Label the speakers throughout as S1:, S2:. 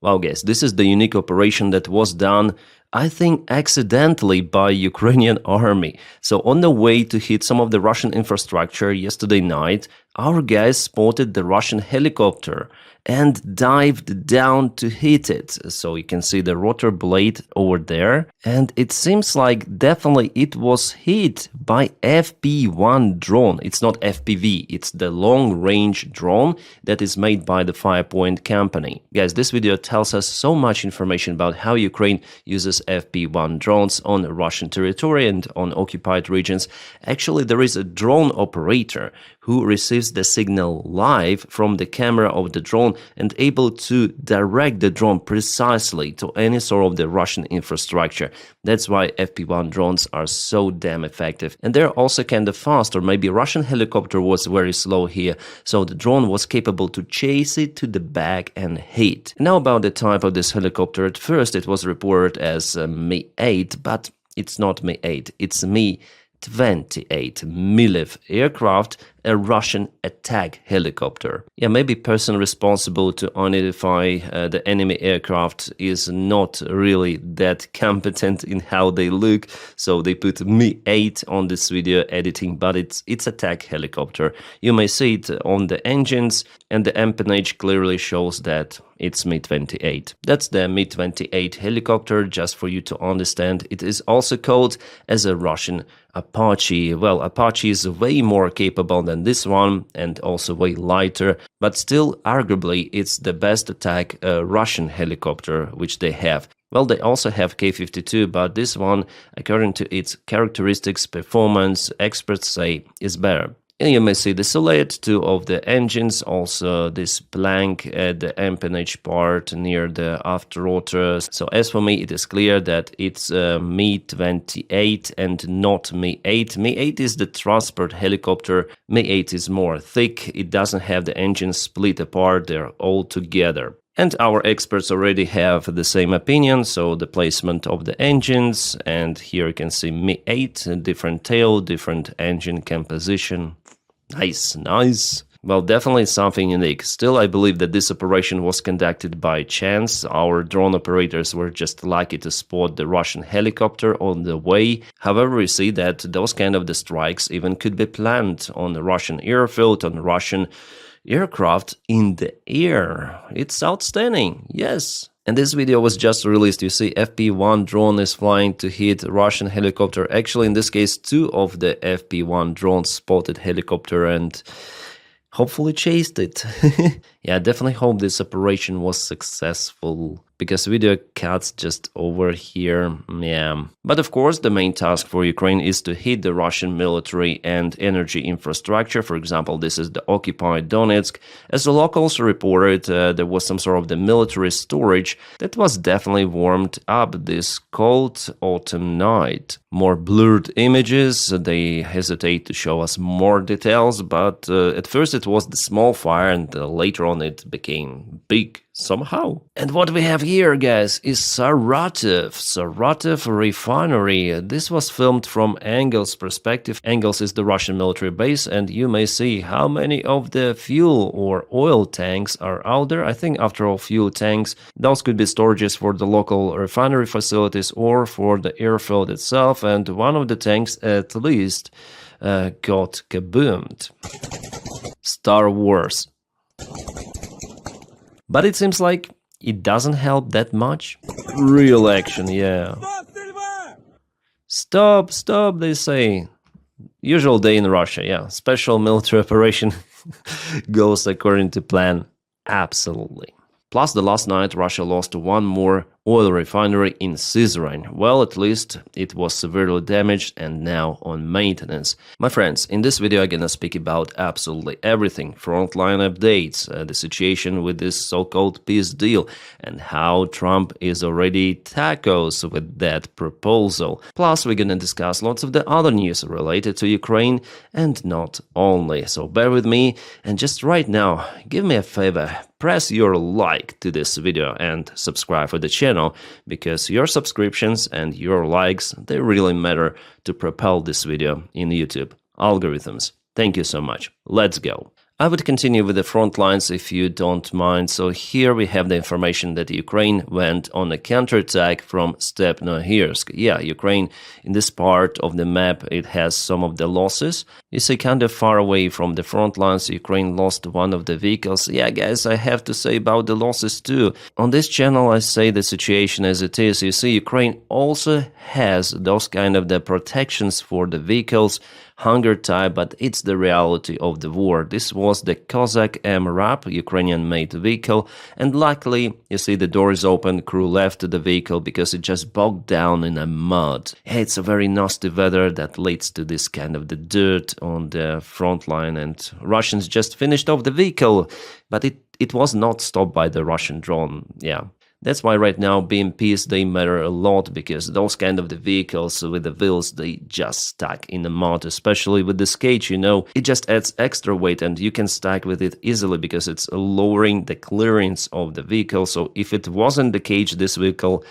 S1: Wow, guys, this is the unique operation that was done, I think, accidentally by Ukrainian army. So on the way to hit some of the Russian infrastructure yesterday night, our guys spotted the Russian helicopter and dived down to hit it. So you can see the rotor blade over there. And it seems like definitely it was hit by FP1 drone. It's not FPV, it's the long-range drone that is made by the Firepoint company. Guys, this video tells us so much information about how Ukraine uses FP1 drones on Russian territory and on occupied regions. Actually, there is a drone operator who receives the signal live from the camera of the drone and able to direct the drone precisely to any sort of the Russian infrastructure. That's why FP1 drones are so damn effective. And they're also kind of fast, or maybe Russian helicopter was very slow here, so the drone was capable to chase it to the back and hit. Now about the type of this helicopter. At first it was reported as Mi-8, but it's not Mi-8, it's Mi-28 Milev aircraft, a Russian attack helicopter. Yeah, maybe person responsible to identify the enemy aircraft is not really that competent in how they look, so they put Mi-8 on this video editing, but it's attack helicopter. You may see it on the engines, and the empennage clearly shows that it's Mi-28. That's the Mi-28 helicopter, just for you to understand. It is also called as a Russian Apache. Well, Apache is way more capable than this one and also way lighter, but still arguably it's the best attack Russian helicopter which they have. Well, they also have K-52, but this one, according to its characteristics, performance, experts say is better. And you may see the silhouette too of the engines, also this plank at the empennage part near the after rotor. So as for me, it is clear that it's Mi-28 and not Mi-8. Mi-8 is the transport helicopter. Mi-8 is more thick. It doesn't have the engines split apart. They're all together. And our experts already have the same opinion, so the placement of the engines, and here you can see Mi-8, different tail, different engine composition. Nice, nice. Well, definitely something unique. Still, I believe that this operation was conducted by chance. Our drone operators were just lucky to spot the Russian helicopter on the way. However, we see that those kind of the strikes even could be planned on the Russian airfield, on Russian aircraft in the air. It's outstanding, yes. And this video was just released. You see FP1 drone is flying to hit Russian helicopter. Actually, in this case, 2 of the FP1 drones spotted helicopter and hopefully chased it. Yeah, I definitely hope this operation was successful, because video cuts just over here. Yeah. But of course, the main task for Ukraine is to hit the Russian military and energy infrastructure. For example, this is the occupied Donetsk. As the locals reported, there was some sort of the military storage that was definitely warmed up this cold autumn night. More blurred images, they hesitate to show us more details, but at first it was the small fire and later on it became big somehow. And what we have here, guys, is Saratov refinery. This was filmed from Engels' perspective. Engels is the Russian military base, and you may see how many of the fuel or oil tanks are out there. I think after all, fuel tanks, those could be storages for the local refinery facilities or for the airfield itself, and one of the tanks at least got kaboomed. Star Wars. But it seems like it doesn't help that much. Real action, yeah. Stop, stop, they say. Usual day in Russia, yeah. Special military operation goes according to plan. Absolutely. Plus, the last night, Russia lost one more oil refinery in Sызrань. Well, at least it was severely damaged and now on maintenance. My friends, in this video I'm gonna speak about absolutely everything. Frontline updates, the situation with this so-called peace deal, and how Trump is already tacos with that proposal. Plus, we're gonna discuss lots of the other news related to Ukraine, and not only. So bear with me, and just right now, give me a favor. Press your like to this video and subscribe for the channel, because your subscriptions and your likes, they really matter to propel this video in YouTube algorithms. Thank you so much. Let's go. I would continue with the front lines if you don't mind. So here we have the information that Ukraine went on a counterattack from Stepnohirsk. Yeah, Ukraine, in this part of the map, it has some of the losses. You see, kind of far away from the front lines, Ukraine lost one of the vehicles. Yeah, guys, I have to say about the losses too. On this channel, I say the situation as it is. You see, Ukraine also has those kind of the protections for the vehicles, hunger type, but it's the reality of the war. This was the Cossack MRAP, Ukrainian-made vehicle, and luckily, you see, the door is open, crew left the vehicle because it just bogged down in a mud. It's a very nasty weather that leads to this kind of the dirt on the front line, and Russians just finished off the vehicle, but it was not stopped by the Russian drone. Yeah. That's why right now BMPs, they matter a lot, because those kind of the vehicles with the wheels, they just stack in the mud, especially with this cage, you know, it just adds extra weight and you can stack with it easily because it's lowering the clearance of the vehicle. So if it wasn't the cage, this vehicle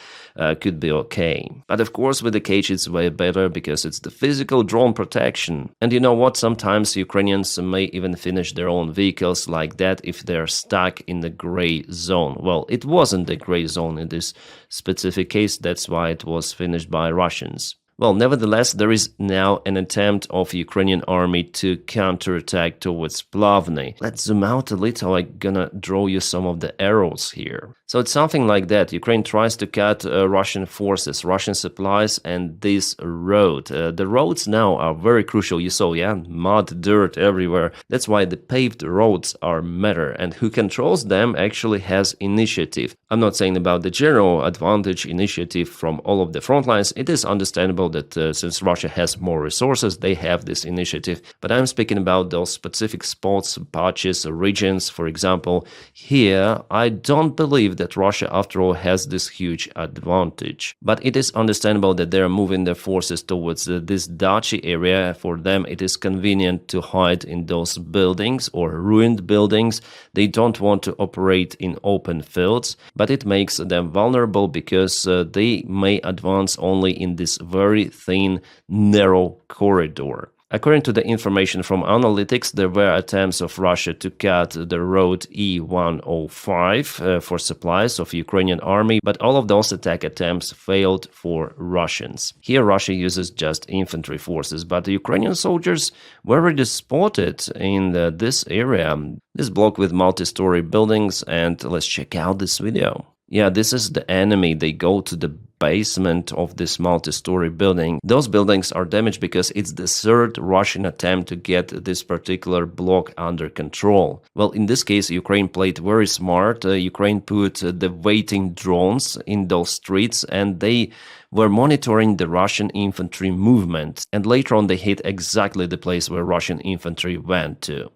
S1: could be okay. But of course with the cage it's way better because it's the physical drone protection. And you know what, sometimes Ukrainians may even finish their own vehicles like that if they're stuck in the gray zone. Well, it wasn't the gray zone in this specific case, that's why it was finished by Russians. Well, nevertheless, there is now an attempt of Ukrainian army to counterattack towards Plavny. Let's zoom out a little, I'm gonna draw you some of the arrows here. So it's something like that. Ukraine tries to cut Russian forces, Russian supplies, and this road. The roads now are very crucial. You saw, yeah, mud, dirt everywhere. That's why the paved roads are matter, and who controls them actually has initiative. I'm not saying about the general advantage initiative from all of the front lines. It is understandable that since Russia has more resources, they have this initiative. But I'm speaking about those specific spots, patches, regions. For example, here, I don't believe that Russia, after all, has this huge advantage. But it is understandable that they are moving their forces towards this Dachi area. For them, it is convenient to hide in those buildings or ruined buildings. They don't want to operate in open fields, but it makes them vulnerable because they may advance only in this very thin, narrow corridor. According to the information from analytics, there were attempts of Russia to cut the road E105 for supplies of Ukrainian army, but all of those attack attempts failed for Russians. Here Russia uses just infantry forces, but the Ukrainian soldiers were already spotted in this area, this block with multi-story buildings, and let's check out this video. Yeah, this is the enemy. They go to the basement of this multi-story building. Those buildings are damaged because it's the third Russian attempt to get this particular block under control. Well, in this case, Ukraine played very smart. Ukraine put the waiting drones in those streets, and they were monitoring the Russian infantry movement. And later on, they hit exactly the place where Russian infantry went to.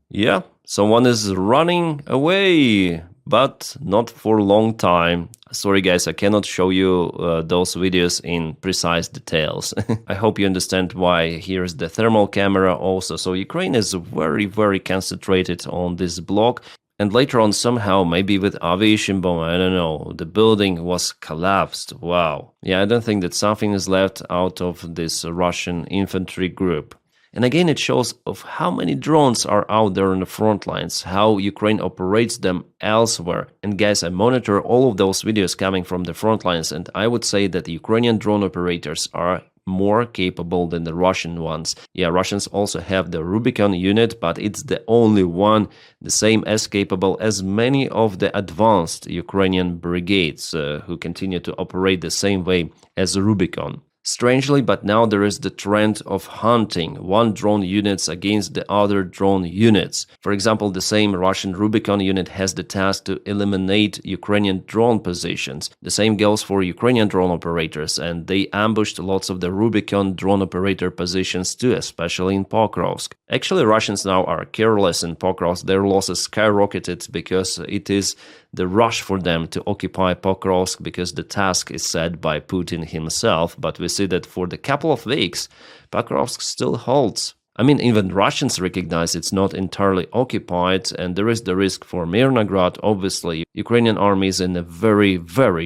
S1: Yeah, someone is running away, but not for a long time. Sorry guys, I cannot show you those videos in precise details. I hope you understand why. Here's the thermal camera also. So Ukraine is very concentrated on this block. And later on, somehow, maybe with aviation bomb, I don't know, the building was collapsed. Wow. Yeah, I don't think that something is left out of this Russian infantry group. And again, it shows of how many drones are out there on the front lines, how Ukraine operates them elsewhere. And guys, I monitor all of those videos coming from the front lines, and I would say that the Ukrainian drone operators are more capable than the Russian ones. Yeah, Russians also have the Rubicon unit, but it's the only one the same as capable as many of the advanced Ukrainian brigades who continue to operate the same way as Rubicon. Strangely, but now there is the trend of hunting one drone units against the other drone units. For example, the same Russian Rubicon unit has the task to eliminate Ukrainian drone positions. The same goes for Ukrainian drone operators, and they ambushed lots of the Rubicon drone operator positions too, especially in Pokrovsk. Actually, Russians now are careless in Pokrovsk. Their losses skyrocketed because it is the rush for them to occupy Pokrovsk because the task is set by Putin himself. But we see that for the couple of weeks, Pokrovsk still holds. I mean, even Russians recognize it's not entirely occupied, and there is the risk for Mirnograd. Obviously, Ukrainian army is in a very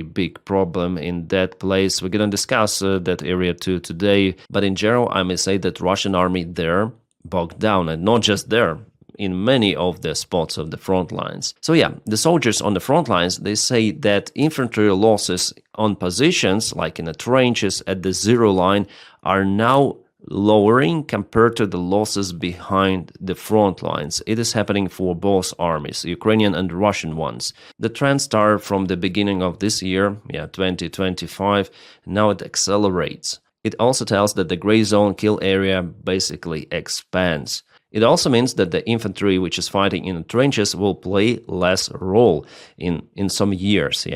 S1: big problem in that place. We're gonna discuss that area too today, but in general, I may say that Russian army there bogged down, and not just there. in many of the spots of the front lines. So yeah, the soldiers on the front lines, they say that infantry losses on positions, like in the trenches at the zero line, are now lowering compared to the losses behind the front lines. It is happening for both armies, Ukrainian and Russian ones. The trend started from the beginning of this year, 2025, now it accelerates. It also tells that the gray zone kill area basically expands. It also means that the infantry which is fighting in the trenches will play less role in some years,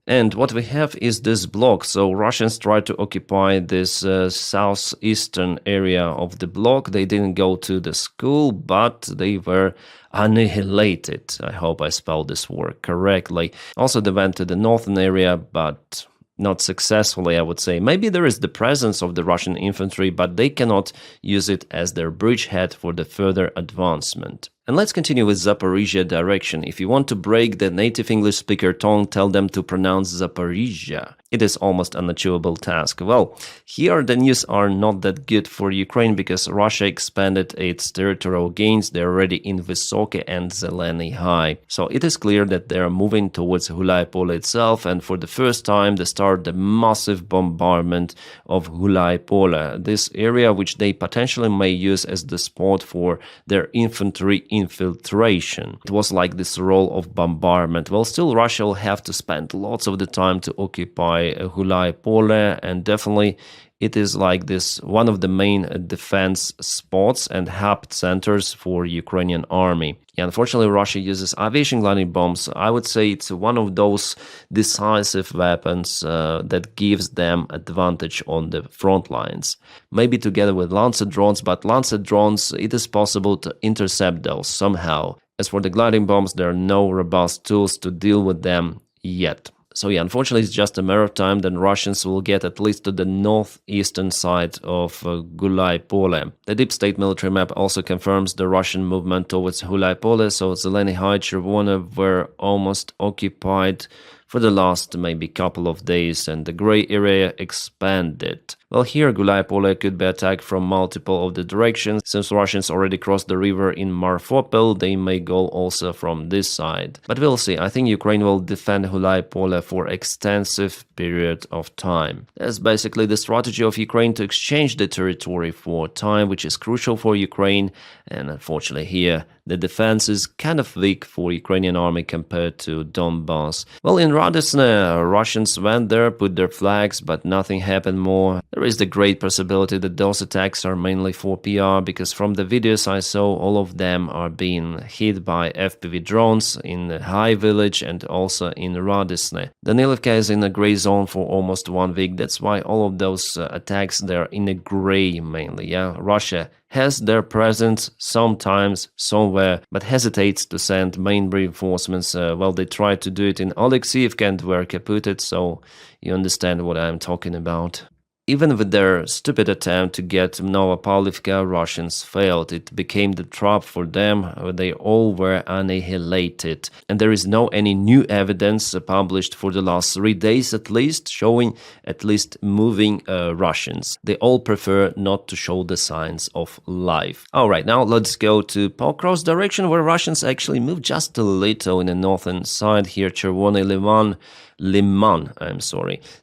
S1: And what we have is this block. So Russians tried to occupy this southeastern area of the block. They didn't go to the school, but they were annihilated. I hope I spelled this word correctly. Also, they went to the northern area, but not successfully, I would say. Maybe there is the presence of the Russian infantry, but they cannot use it as their bridgehead for the further advancement. And let's continue with Zaporizhia direction. If you want to break the native English speaker tongue, tell them to pronounce Zaporizhia. It is almost an unachievable task. Well, here the news are not that good for Ukraine because Russia expanded its territorial gains. They're already in Vysoke and Zeleny High. So it is clear that they are moving towards Gulaipole itself, and for the first time they start the massive bombardment of Gulaipole, this area which they potentially may use as the spot for their infantry infiltration. It was like this role of bombardment. Well, still Russia will have to spend lots of the time to occupy Gulaipole, and definitely it is like this one of the main defense spots and hub centers for Ukrainian army. Unfortunately, Russia uses aviation gliding bombs. I would say it's one of those decisive weapons that gives them advantage on the front lines. Maybe together with Lancet drones, but Lancet drones, it is possible to intercept those somehow. As for the gliding bombs, there are no robust tools to deal with them yet. So yeah, unfortunately, it's just a matter of time that Russians will get at least to the northeastern side of Gulaipole. The deep state military map also confirms the Russian movement towards Gulaipole, so Zeleny High, Chervona were almost occupied for the last maybe couple of days, and the gray area expanded. Well, here Gulaipole could be attacked from multiple of the directions. Since Russians already crossed the river in Marfopol, they may go also from this side. But we'll see. I think Ukraine will defend Gulaipole for extensive period of time. That's basically the strategy of Ukraine, to exchange the territory for time, which is crucial for Ukraine. And unfortunately here, the defense is kind of weak for Ukrainian army compared to Donbass. Well, in Radysne, Russians went there, put their flags, but nothing happened more. There is the great possibility that those attacks are mainly for PR, because from the videos I saw, all of them are being hit by FPV drones in the High Village and also in Radysne. Danilivka is in a gray zone for almost 1 week. That's why all of those attacks, they're in a gray mainly. Russia has their presence sometimes somewhere, but hesitates to send main reinforcements. Well, they tried to do it in Oleksiivka and were caputed, so you understand what I'm talking about. Even with their stupid attempt to get Novopavlivka, Russians failed. It became the trap for them. They all were annihilated. And there is no any new evidence published for the last 3 days at least, showing at least moving Russians. They all prefer not to show the signs of life. Alright, now let's go to Pokrov's direction, where Russians actually moved just a little in the northern side here, Chervony Liman,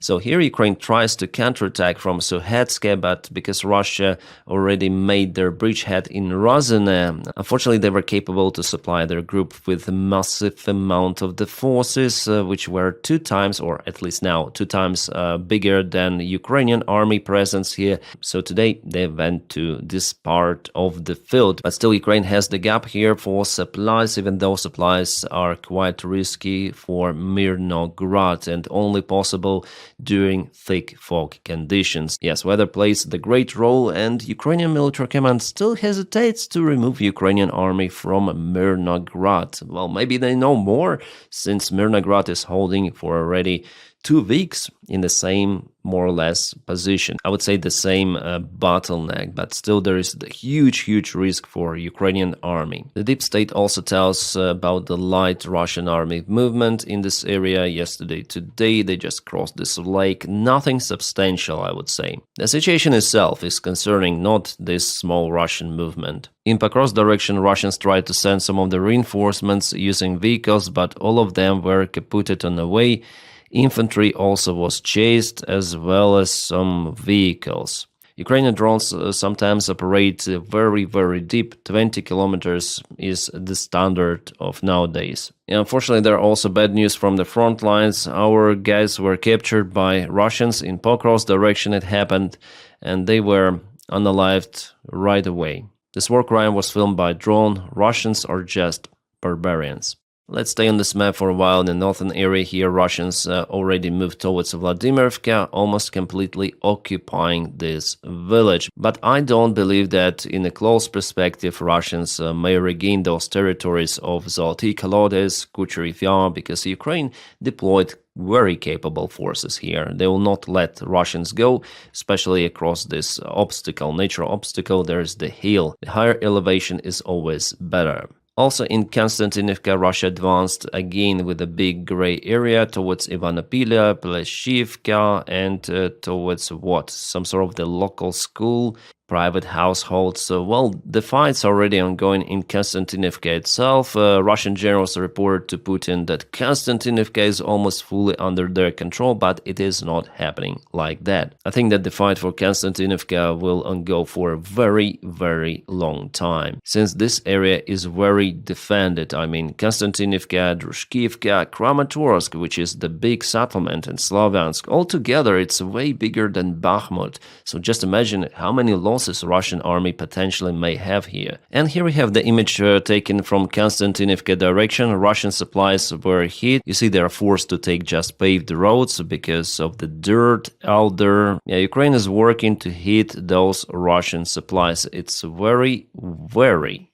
S1: So here Ukraine tries to counterattack from Suhetske, but because Russia already made their bridgehead in Ruzzia, unfortunately they were capable to supply their group with a massive amount of the forces, which were 2 times, or at least now 2 times bigger than Ukrainian army presence here. So today they went to this part of the field, but still Ukraine has the gap here for supplies, even though supplies are quite risky for Mirnograd and only possible during thick fog conditions. Yes, weather plays the great role, and Ukrainian military command still hesitates to remove Ukrainian army from Mirnograd. Well, maybe they know more, since Mirnograd is holding for already 2 weeks in the same more or less position. I would say the same bottleneck, but still there is the huge risk for Ukrainian army. The deep state also tells about the light Russian army movement in this area today. They just crossed this lake. Nothing substantial, I would say. The situation itself is concerning, not this small Russian movement. In Pokrovsk direction, Russians tried to send some of the reinforcements using vehicles, but all of them were kaputted on the way. Infantry also was chased, as well as some vehicles. Ukrainian drones sometimes operate very deep. 20 kilometers is the standard of nowadays. Unfortunately, there are also bad news from the front lines. Our guys were captured by Russians in Pokrovsk direction. It happened, and they were unalived right away. This war crime was filmed by drone. Russians are just barbarians. Let's stay on this map for a while. In the northern area here, Russians already moved towards Vladimirovka, almost completely occupying this village. But I don't believe that in a close perspective Russians may regain those territories of Zoloty Kolodets, Kucherov Yar, because Ukraine deployed very capable forces here. They will not let Russians go, especially across this natural obstacle. There's the hill. The higher elevation is always better. Also in Konstantinivka, Russia advanced again with a big gray area towards Ivanopilya, Pleshivka, and towards what? Some sort of the local school, private households. So, the fight's already ongoing in Konstantinivka itself. Russian generals reported to Putin that Konstantinivka is almost fully under their control, but it is not happening like that. I think that the fight for Konstantinivka will go for a very long time, since this area is very defended. I mean, Konstantinivka, Drushkivka, Kramatorsk, which is the big settlement, and Slavyansk. Altogether, it's way bigger than Bakhmut. So just imagine how many losses Russian army potentially may have here. And here we have the image taken from Konstantinivka direction. Russian supplies were hit. You see, they are forced to take just paved roads because of the dirt out there. Ukraine is working to hit those Russian supplies. It's very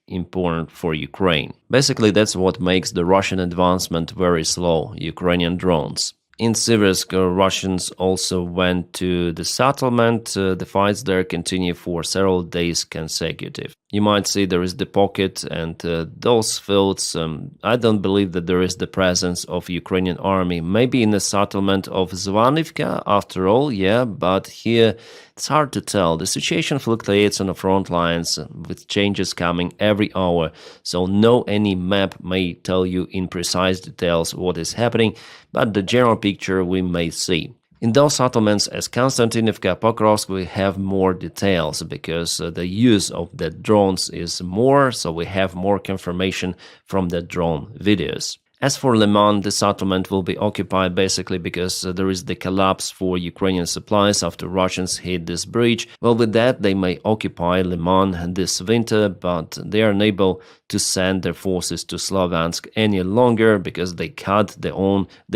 S1: important for Ukraine. Basically, that's what makes the Russian advancement very slow. Ukrainian drones. In Siversk, Russians also went to the settlement. The fights there continue for several days consecutive. You might see there is the pocket and those fields. I don't believe that there is the presence of Ukrainian army. Maybe in the settlement of Zvanivka, after all, yeah, but here it's hard to tell. The situation fluctuates on the front lines with changes coming every hour. So no any map may tell you in precise details what is happening, but the general picture we may see. In those settlements as Konstantinivka, Pokrovsk, we have more details because the use of the drones is more, so we have more confirmation from the drone videos. As for Liman, the settlement will be occupied basically because there is the collapse for Ukrainian supplies after Russians hit this bridge. With that, they may occupy Liman this winter, but they are unable to send their forces to Slavyansk any longer because they cut the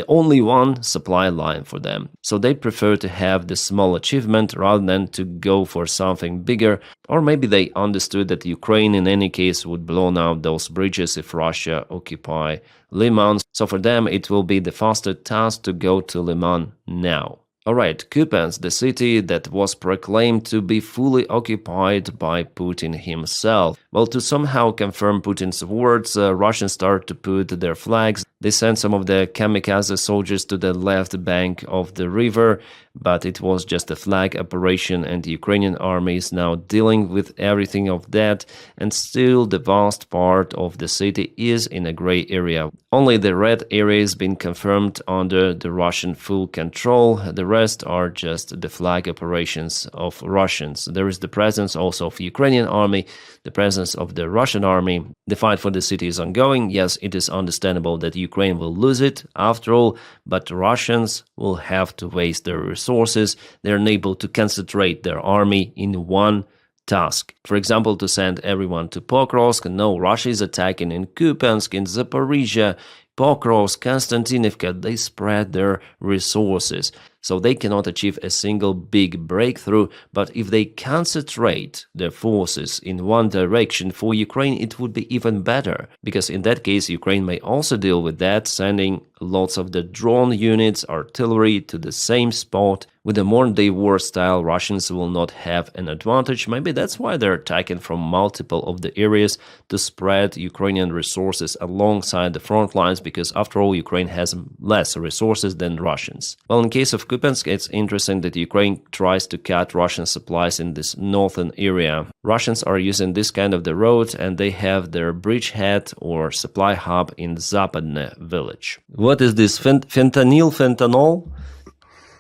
S1: only one supply line for them. So they prefer to have this small achievement rather than to go for something bigger, or maybe they understood that Ukraine in any case would blow out those bridges if Russia occupy Liman. So for them it will be the faster task to go to Liman now. Alright, Kupiansk, the city that was proclaimed to be fully occupied by Putin himself. To somehow confirm Putin's words, Russians start to put their flags. They sent some of the kamikaze soldiers to the left bank of the river, but it was just a flag operation and the Ukrainian army is now dealing with everything of that, and still the vast part of the city is in a gray area. Only the red area has been confirmed under the Russian full control. The rest are just the flag operations of Russians. There is the presence also of the Ukrainian army, the presence of the Russian army. The fight for the city is ongoing. Yes, it is understandable that Ukraine will lose it after all, but Russians will have to waste their resources. They're unable to concentrate their army in one task. For example, to send everyone to Pokrovsk. No, Russia is attacking in Kupiansk, in Zaporizhia, Pokrovsk, Konstantinivka. They spread their resources. So they cannot achieve a single big breakthrough, but if they concentrate their forces in one direction, for Ukraine it would be even better, because in that case Ukraine may also deal with that, sending lots of the drone units, artillery to the same spot. With the modern-day war style, Russians will not have an advantage. Maybe that's why they're attacking from multiple of the areas to spread Ukrainian resources alongside the front lines, because after all, Ukraine has less resources than Russians. Well, in case of Kupiansk, it's interesting that Ukraine tries to cut Russian supplies in this northern area. Russians are using this kind of the road, and they have their bridgehead or supply hub in Zapadne village. What is this? Fentanyl?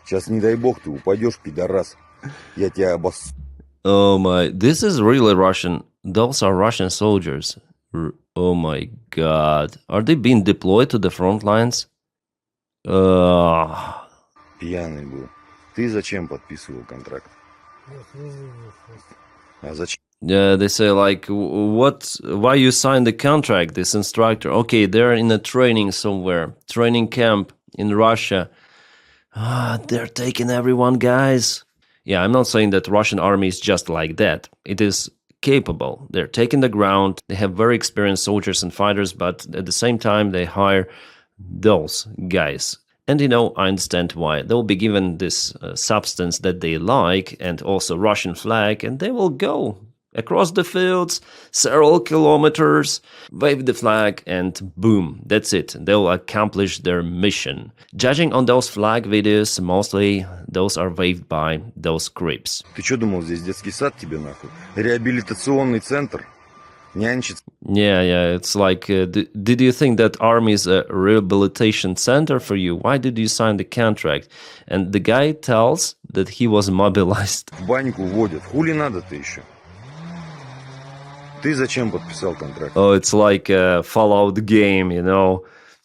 S2: Сейчас, не дай бог, ты упадешь, пидорас. Я тебя
S1: Oh my, this is really Russian. Those are Russian soldiers. Oh my god. Are they being deployed to the front lines?
S2: Пьяный был. Ты зачем подписывал контракт? А зачем?
S1: Yeah, they say like, why you signed the contract, this instructor? Okay, they're in a training somewhere, training camp in Russia. They're taking everyone, guys. Yeah, I'm not saying that Russian army is just like that. It is capable. They're taking the ground. They have very experienced soldiers and fighters, but at the same time, they hire those guys. And I understand why. They'll be given this substance that they like and also Russian flag, and they will go across the fields, several kilometers, wave the flag, and boom, that's it. They'll accomplish their mission. Judging on those flag videos, mostly those are waved by those creeps.
S2: Ты что думал, здесь детский сад тебе нахуй? Реабилитационный центр? Нянчиться?
S1: Yeah, it's like, did you think that army is a rehabilitation center for you? Why did you sign the contract? And the guy tells that he was mobilized.
S2: В баньку водят. Хули надо-то еще? Ты зачем подписал контракт?
S1: Oh, it's like a Fallout game,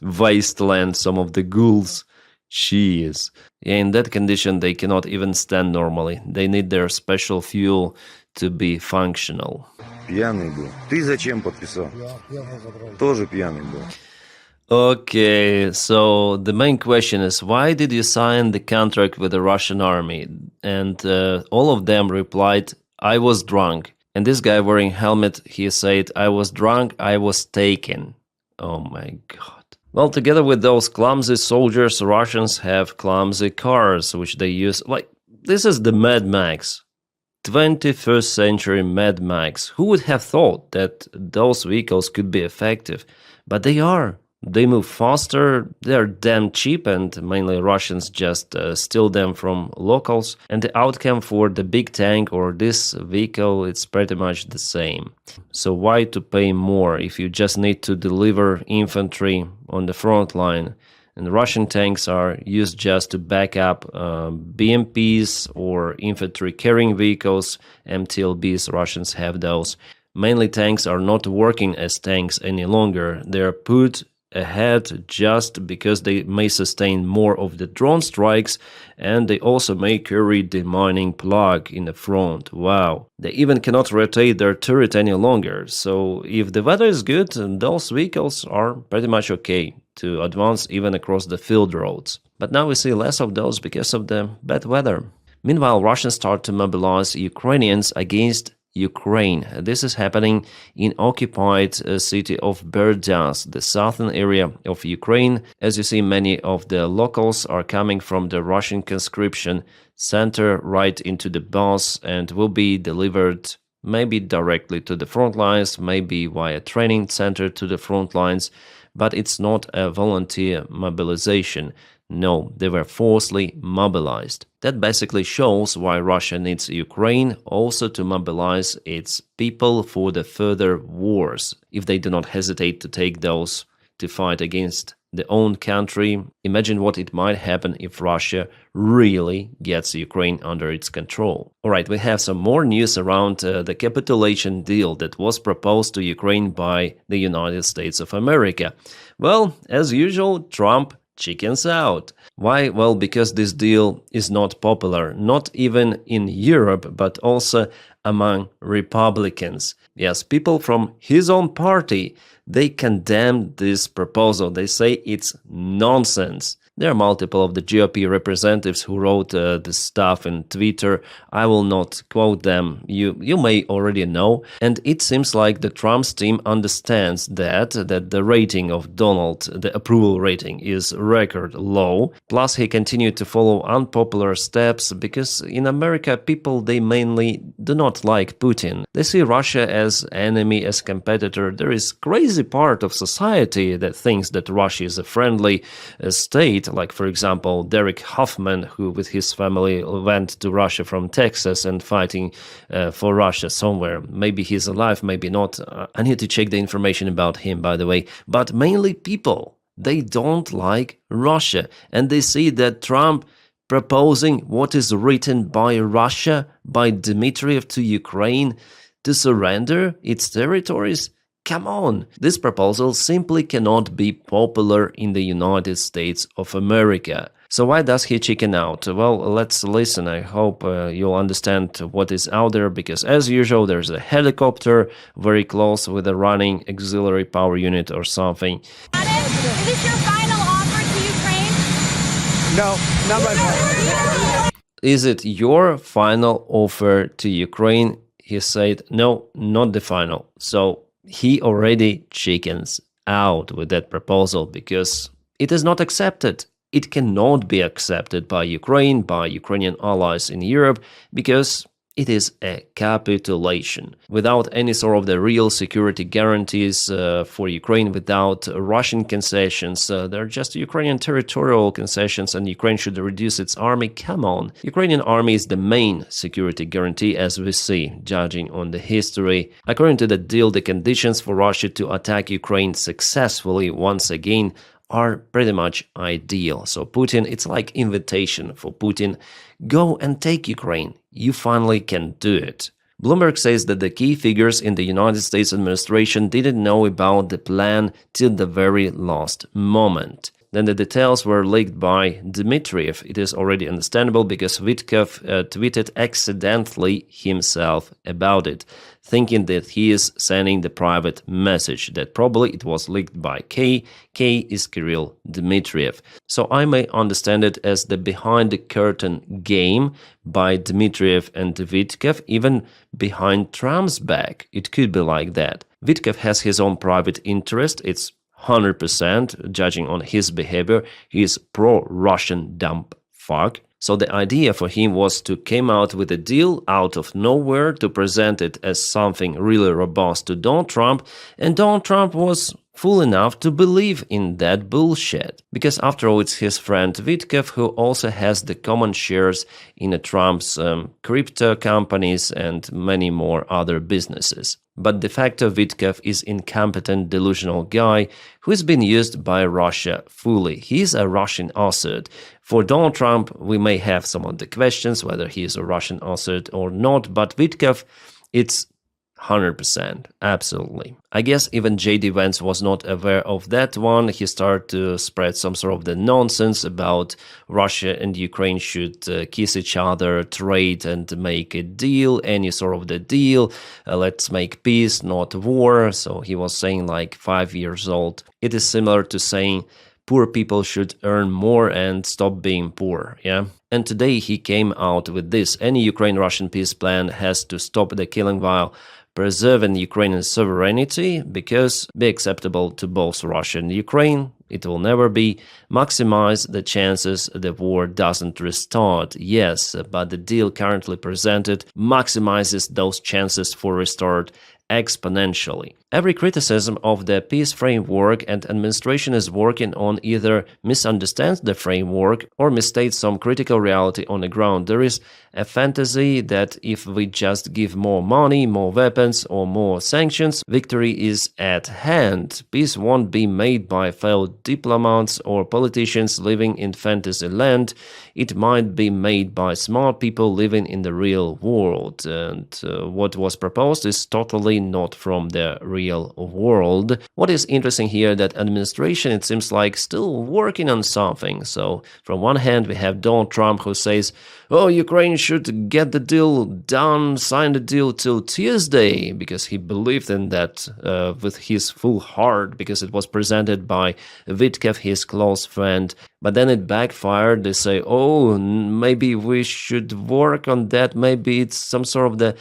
S1: Wasteland, some of the ghouls. Jeez. Yeah, in that condition, they cannot even stand normally. They need their special fuel to be functional.
S2: Пьяный был. Ты зачем подписал? Тоже пьяный был.
S1: Okay, so the main question is, why did you sign the contract with the Russian army? And all of them replied, I was drunk. And this guy wearing helmet, he said, I was drunk, I was taken. Oh my god. Well, together with those clumsy soldiers, Russians have clumsy cars, which they use. Like, this is the Mad Max. 21st century Mad Max. Who would have thought that those vehicles could be effective? But they are. They move faster, they're damn cheap, and mainly Russians just steal them from locals. And the outcome for the big tank or this vehicle, it's pretty much the same. So why to pay more if you just need to deliver infantry on the front line? And Russian tanks are used just to back up BMPs or infantry carrying vehicles, MTLBs, Russians have those. Mainly tanks are not working as tanks any longer. They're put ahead just because they may sustain more of the drone strikes, and they also may carry the mining plug in the front. Wow. They even cannot rotate their turret any longer. So if the weather is good, those vehicles are pretty much okay to advance even across the field roads. But now we see less of those because of the bad weather. Meanwhile, Russians start to mobilize Ukrainians against Ukraine. This is happening in occupied city of Berdyansk, the southern area of Ukraine. As you see, many of the locals are coming from the Russian conscription center right into the bus and will be delivered maybe directly to the front lines, maybe via training center to the front lines, but it's not a volunteer mobilization. No, they were forcibly mobilized. That basically shows why Russia needs Ukraine also to mobilize its people for the further wars. If they do not hesitate to take those to fight against their own country, imagine what it might happen if Russia really gets Ukraine under its control. Alright, we have some more news around the capitulation deal that was proposed to Ukraine by the United States of America. Well, as usual, Trump chickens out. Why? Well, because this deal is not popular, not even in Europe, but also among Republicans. Yes, people from his own party, they condemn this proposal. They say it's nonsense. There are multiple of the GOP representatives who wrote this stuff in Twitter. I will not quote them. You may already know. And it seems like the Trump's team understands that the rating of Donald, the approval rating, is record low. Plus, he continued to follow unpopular steps because in America, people, they mainly do not like Putin. They see Russia as enemy, as competitor. There is crazy part of society that thinks that Russia is a friendly state. Like, for example, Derek Hoffman, who with his family went to Russia from Texas and fighting for Russia somewhere. Maybe he's alive, maybe not. I need to check the information about him, by the way. But mainly people, they don't like Russia. And they see that Trump proposing what is written by Russia, by Dmitriev to Ukraine, to surrender its territories. Come on, this proposal simply cannot be popular in the United States of America. So why does he chicken out? Well, let's listen. I hope you'll understand what is out there, because as usual, there's a helicopter very close with a running auxiliary power unit or something.
S3: Is this your final offer to Ukraine?
S4: No, not my final.
S1: Is it your final offer to Ukraine? He said, no, not the final. So he already chickens out with that proposal because it is not accepted. It cannot be accepted by Ukraine, by Ukrainian allies in Europe, because it is a capitulation. Without any sort of the real security guarantees for Ukraine, without Russian concessions, they're just Ukrainian territorial concessions, and Ukraine should reduce its army. Come on. Ukrainian army is the main security guarantee, as we see, judging on the history. According to the deal, the conditions for Russia to attack Ukraine successfully once again are pretty much ideal. So Putin, it's like invitation for Putin, go and take Ukraine. You finally can do it. Bloomberg says that the key figures in the United States administration didn't know about the plan till the very last moment. Then the details were leaked by Dmitriev. It is already understandable because Witkoff tweeted accidentally himself about it, thinking that he is sending the private message, that probably it was leaked by K. K is Kirill Dmitriev. So I may understand it as the behind-the-curtain game by Dmitriev and Witkoff, even behind Trump's back. It could be like that. Witkoff has his own private interest. It's 100%, judging on his behavior. He is pro-Russian dumb fuck. So the idea for him was to come out with a deal out of nowhere, to present it as something really robust to Donald Trump, and Donald Trump was fool enough to believe in that bullshit. Because after all, it's his friend Witkoff who also has the common shares in Trump's crypto companies and many more other businesses. But de facto Witkoff is incompetent, delusional guy who has been used by Russia fully. He is a Russian asset. For Donald Trump, we may have some of the questions whether he is a Russian asset or not, but Witkoff, it's 100%, absolutely. I guess even J.D. Vance was not aware of that one. He started to spread some sort of the nonsense about Russia and Ukraine should kiss each other, trade and make a deal, any sort of the deal. Let's make peace, not war. So he was saying like 5 years old. It is similar to saying poor people should earn more and stop being poor, yeah? And today he came out with this. Any Ukraine-Russian peace plan has to stop the killing while preserving Ukrainian sovereignty, because be acceptable to both Russia and Ukraine. It will never be. Maximize the chances the war doesn't restart. Yes, but the deal currently presented maximizes those chances for restart exponentially. Every criticism of the peace framework and administration is working on either misunderstands the framework or misstates some critical reality on the ground. There is a fantasy that if we just give more money, more weapons or more sanctions, victory is at hand. Peace won't be made by failed diplomats or politicians living in fantasy land. It might be made by smart people living in the real world. And what was proposed is totally definitely not from the real world. What is interesting here that administration, it seems like, still working on something. So from one hand we have Donald Trump who says, oh, Ukraine should get the deal done, sign the deal till Tuesday, because he believed in that with his full heart, because it was presented by Witkev, his close friend. But then it backfired. They say, oh, maybe we should work on that. Maybe it's some sort of the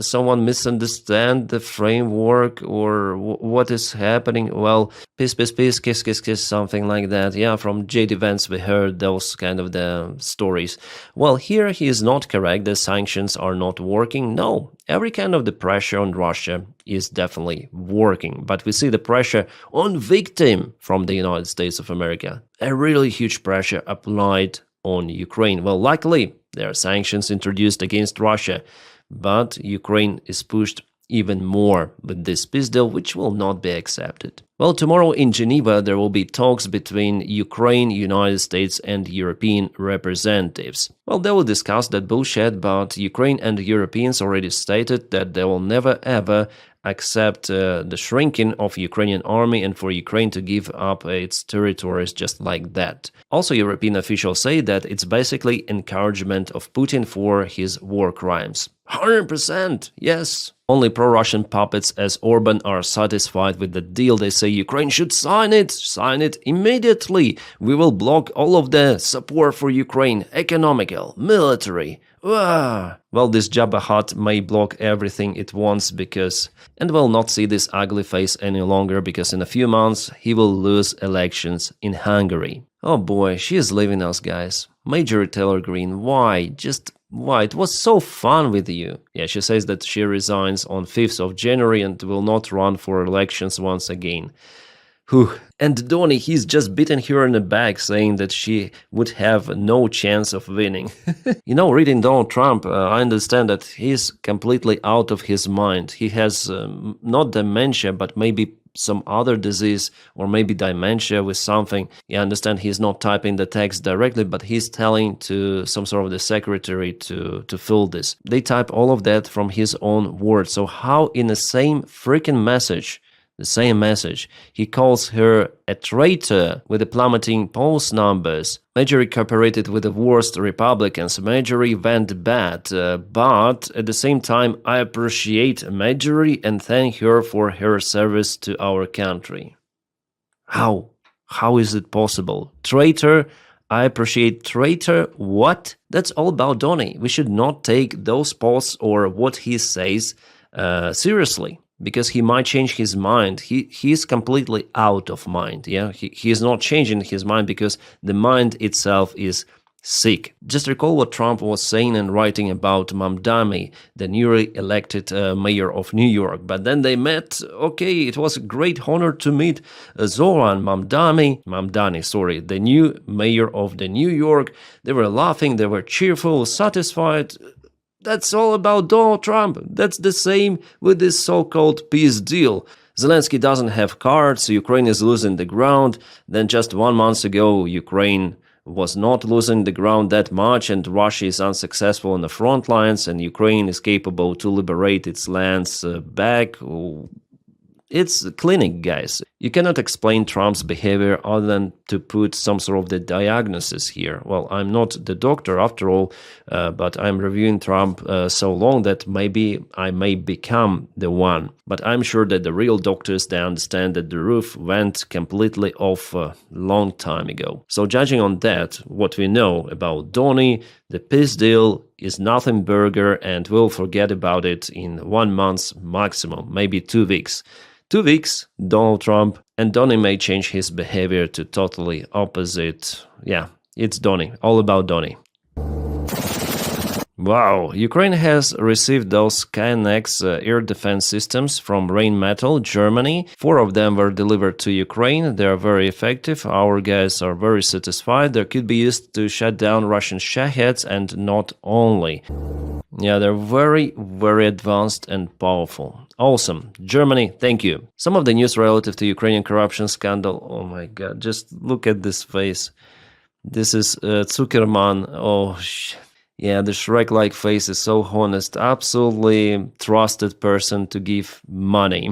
S1: someone misunderstand the framework or what is happening. Well, peace, peace, peace, kiss, kiss, kiss, something like that. Yeah, from J.D. Vance we heard those kind of the stories. Well, here he is not correct. The sanctions are not working. No, every kind of the pressure on Russia is definitely working. But we see the pressure on victim from the United States of America. A really huge pressure applied on Ukraine. Well, luckily, there are sanctions introduced against Russia, but Ukraine is pushed even more with this peace deal, which will not be accepted. Well, tomorrow in Geneva, there will be talks between Ukraine, United States, and European representatives. Well, they will discuss that bullshit, but Ukraine and the Europeans already stated that they will never ever accept the shrinking of Ukrainian army and for Ukraine to give up its territories just like that. Also, European officials say that it's basically encouragement of Putin for his war crimes. 100%, yes. Only pro-Russian puppets as Orban are satisfied with the deal. They say Ukraine should sign it immediately. We will block all of the support for Ukraine, economical, military. Well, this Jabba Hutt may block everything it wants because, and will not see this ugly face any longer because in a few months he will lose elections in Hungary. Oh boy, she is leaving us, guys. Major Taylor Green, why? Just why? It was so fun with you. Yeah, she says that she resigns on 5th of January and will not run for elections once again. Whew. And Donny, he's just beaten her in the back, saying that she would have no chance of winning. You know, reading Donald Trump, I understand that he's completely out of his mind. He has not dementia, but maybe some other disease, or maybe dementia with something. I understand he's not typing the text directly, but he's telling to some sort of the secretary to fill this. They type all of that from his own words. So how in the same freaking message, the same message, he calls her a traitor with the plummeting polls numbers. Marjorie cooperated with the worst Republicans. Marjorie went bad, but at the same time, I appreciate Marjorie and thank her for her service to our country. How? How is it possible? Traitor? I appreciate traitor? What? That's all about Donny. We should not take those posts or what he says seriously. Because he might change his mind. He's completely out of mind. Yeah, he is not changing his mind because the mind itself is sick. Just recall what Trump was saying and writing about Mamdani, the newly elected mayor of New York. But then they met. Okay, it was a great honor to meet Zoran Mamdani, the new mayor of the New York. They were laughing, they were cheerful, satisfied. That's all about Donald Trump. That's the same with this so-called peace deal. Zelensky doesn't have cards, Ukraine is losing the ground. Then just 1 month ago, Ukraine was not losing the ground that much and Russia is unsuccessful on the front lines and Ukraine is capable to liberate its lands back. It's clinic, guys. You cannot explain Trump's behavior other than to put some sort of the diagnosis here. Well, I'm not the doctor after all, but I'm reviewing Trump so long that maybe I may become the one. But I'm sure that the real doctors, they understand that the roof went completely off a long time ago. So judging on that, what we know about Donny, the peace deal is nothing burger and we'll forget about it in 1 month maximum, maybe 2 weeks. 2 weeks, Donald Trump, and Donny may change his behavior to totally opposite. Yeah, it's Donny, all about Donny. Wow, Ukraine has received those KNX air defense systems from Rheinmetall, Germany. 4 of them were delivered to Ukraine. They are very effective. Our guys are very satisfied. They could be used to shut down Russian Shaheds and not only. Yeah, they're very, very advanced and powerful. Awesome. Germany, thank you. Some of the news relative to Ukrainian corruption scandal. Oh my god, just look at this face. This is Zuckerman. Oh, Yeah, the Shrek-like face is so honest. Absolutely trusted person to give money.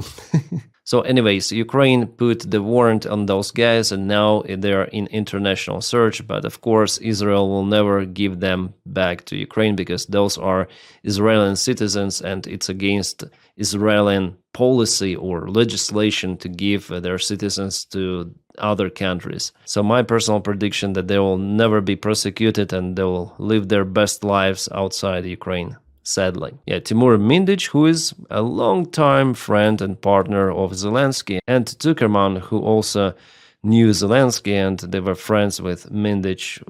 S1: So anyways, Ukraine put the warrant on those guys and now they're in international search. But of course, Israel will never give them back to Ukraine because those are Israeli citizens and it's against Israeli policy or legislation to give their citizens to other countries. So my personal prediction that they will never be prosecuted and they will live their best lives outside Ukraine. Sadly. Yeah, Timur Mindic, who is a long-time friend and partner of Zelensky, and Zuckerman, who also knew Zelensky and they were friends with Mindic.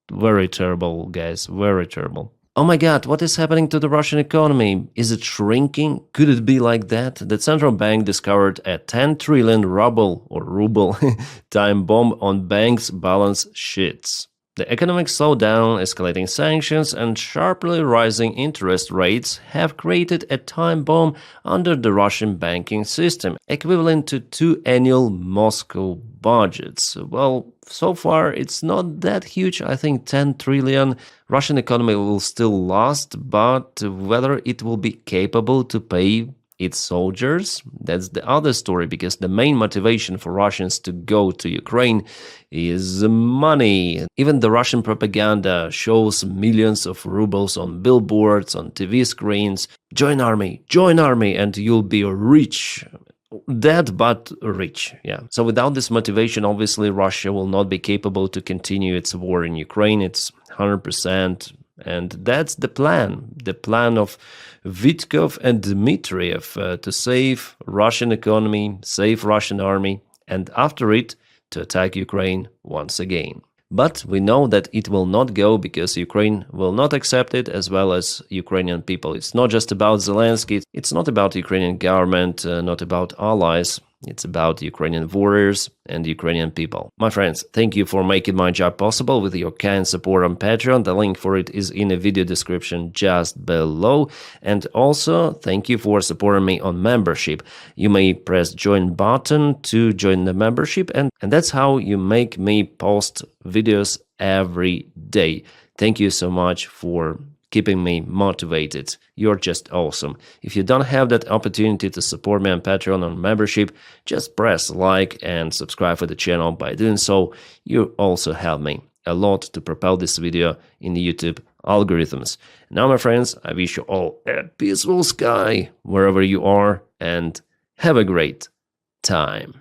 S1: Very terrible, guys, very terrible. Oh my god, what is happening to the Russian economy? Is it shrinking? Could it be like that? The central bank discovered a 10 trillion ruble time bomb on banks' balance sheets. The economic slowdown, escalating sanctions, and sharply rising interest rates have created a time bomb under the Russian banking system, equivalent to 2 annual Moscow budgets. Well, so far it's not that huge. I think 10 trillion Russian economy will still last, but whether it will be capable to pay its soldiers, that's the other story, because the main motivation for Russians to go to Ukraine is money. Even the Russian propaganda shows millions of rubles on billboards, on TV screens. Join army, and you'll be rich. Dead but rich, yeah. So without this motivation, obviously Russia will not be capable to continue its war in Ukraine. It's 100%. And that's the plan of Vitkov and Dmitriev to save Russian economy, save Russian army, and after it, to attack Ukraine once again. But we know that it will not go because Ukraine will not accept it, as well as Ukrainian people. It's not just about Zelensky, it's not about Ukrainian government, not about allies. It's about Ukrainian warriors and Ukrainian people. My friends, thank you for making my job possible with your kind support on Patreon. The link for it is in the video description just below. And also, thank you for supporting me on membership. You may press join button to join the membership, and that's how you make me post videos every day. Thank you so much for keeping me motivated. You're just awesome. If you don't have that opportunity to support me on Patreon or membership, just press like and subscribe for the channel. By doing so, you also help me a lot to propel this video in the YouTube algorithms. Now, my friends, I wish you all a peaceful sky wherever you are and have a great time.